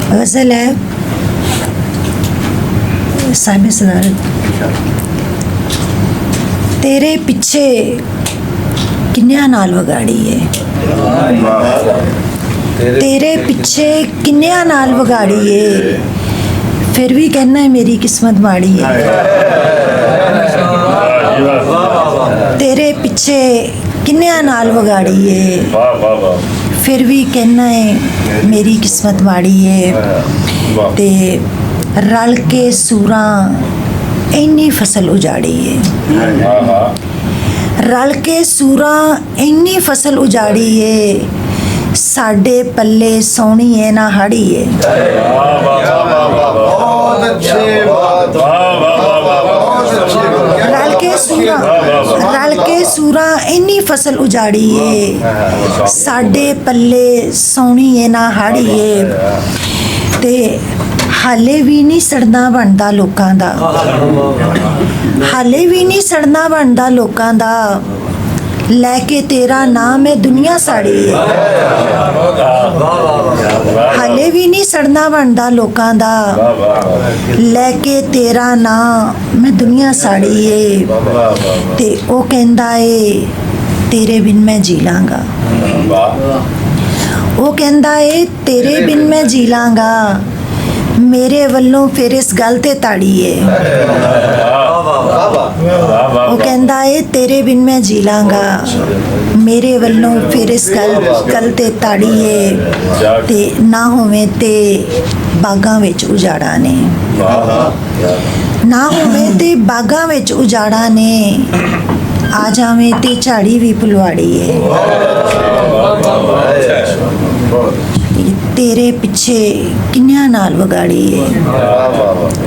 गज़ल है साहिब सदारत। तेरे पिछे किन्नियां नाल वगाड़ी है, तेरे पिछे किन्नियां नाल वगाड़ी है, फिर भी कहना है मेरी किस्मत माड़ी है। तेरे पिछे किन्नियां नाल वगाड़ी है, फिर भी कहना है मेरी किस्मत माड़ी है। ते रल के सूरां इन्नी फसल उजाड़ी है, रल के सूरां इन्नी फसल उजाड़ी है, साडे पल्ले सोहनी है ना हाड़ी है। रल के सूरां इन्नी फसल उजाड़ी है, साडे पल्ले सोहनी है ना हाड़ी है। ते हाले भी नहीं सड़ना बनता लोकां दा, हाले भी नहीं सड़ना बनता लोकां दा, लैके तेरा नाम है दुनिया साड़ी है। हाले भी नहीं सड़ना बनता लोकां दा, लैके तेरा नाम मैं दुनिया साड़ी है। ते ओ कहंदा है तेरे बिन मैं जी लांगा, वो कहंदा है तेरे बिन मैं जी लांगा, मेरे वल्लों फिर इस गल ते ताड़ी है। वो कहंदा है तेरे बिन मैं जी लांगा, मेरे वल्लों फिर इस गल ते ताड़ी है। ते ना होवे ते बागां विच उजाड़ा ने, ना होवे ते बागां विच उजाड़ा ने, आ जावे ते झाड़ी भी पुलवाड़ी है। तेरे पिछे किन्नियां नाल वगाड़ी है,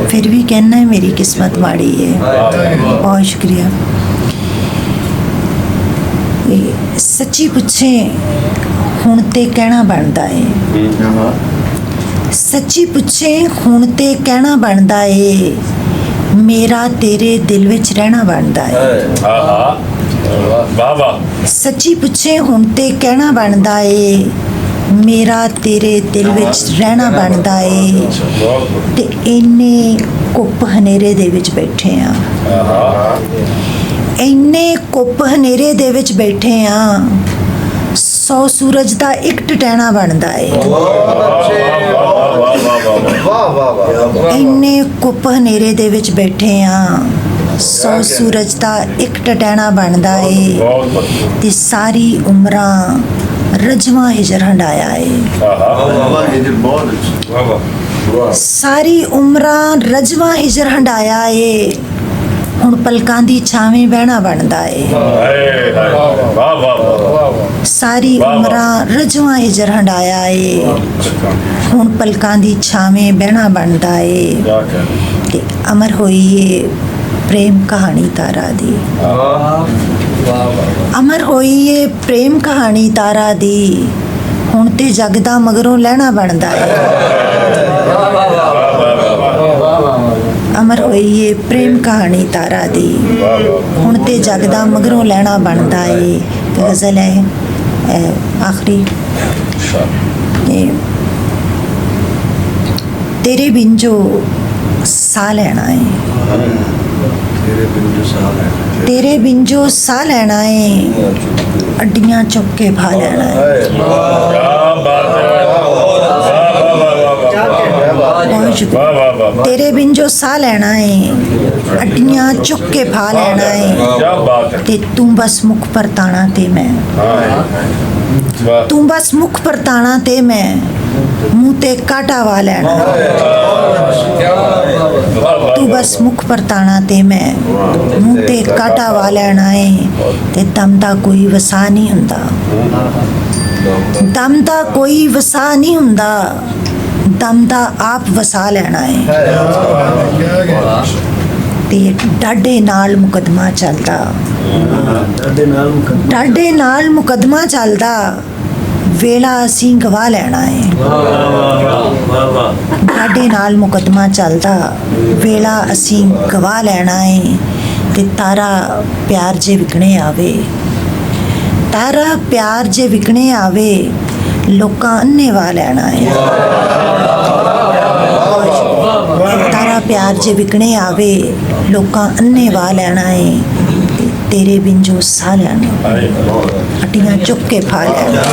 फिर भी कहना है मेरी किस्मत माड़ी है। बहुत शुक्रिया। सच्ची पुछे हुण ते कहना बनता है, सच्ची पुछे हुण ते कहना बनता है, मेरा तेरे दिल विच रहना बनता है। सच्ची पुछे हुण ते कहना बनता है, मेरा तेरे दिल विच रहना बनता है। ते इन्ने कुप हनेरे दे विच बैठे आ, इन्ने कुप हनेरे दे विच बैठे आ, 100 सूरज दा एक टटैना बनता है। इन्ने कुप हनेरे दे विच बैठे आ, 100 सूरज दा एक टटैना बनता है। ते सारी उमरां रजवा हिजर हंडाया है, सारी उमरां रजवा हिजर हंडाया है, हुण पलकां दी छावें बहना बनता है। सारी उमरां रजवा हिजर हंडाया है, हुण पलकां दी छावें बहना बनता है। ते अमर होई है प्रेम कहानी तारा दी, अमर होई है प्रेम कहानी तारा दी, हुण ते जगदा मगरों लहना बनता है। अमर होई है प्रेम कहानी तारा दी, हुण ते जगदा मगरों लहना बनता है। गज़ल है आखिरी। तेरे बिन जो साह लेना है, तेरे बिन जो साह लेना है, अड्डियां चुक के भा लेना है। तेरे बिन जो साह लेना है, अड्डियां चुक के भा लेना है। ते तू बस मुख परताना ते मैं, तू बस मुख परताना ते मैं, मुँह ते काटा वा लेना। तू बस मुख परताना ते मैं, मुँह ते काटा वा लेना है। ते दम दा कोई वसा नहीं हुंदा, दम दा कोई वसा नहीं हुंदा, दम दा आप वसा लेना है। ते डाडे नाल मुकदमा चलदा, डाडे नाल मुकदमा चलदा, वेला असीं गवा लेना है। डाडे नाल मुकदमा चलदा, वेला असीं गवा लेना है। ते तारा प्यार जे विकणे आवे, तारा प्यार जे विकणे आवे, लोकां अन्ने वा लेना है। ਪਿਆਰ ਜੇ ਵਿਕਣੇ ਆਵੇ ਲੋਕਾਂ ਅੰਨੇ ਵਾਹ ਲੈਣਾ ਏ ਤੇ ਤੇਰੇ ਬਿਨ ਜੋ ਸਾਹ ਲੈਣਾ, ਅੱਟੀਆਂ ਚੁੱਕ ਕੇ ਫਾ ਲੈਣਾ।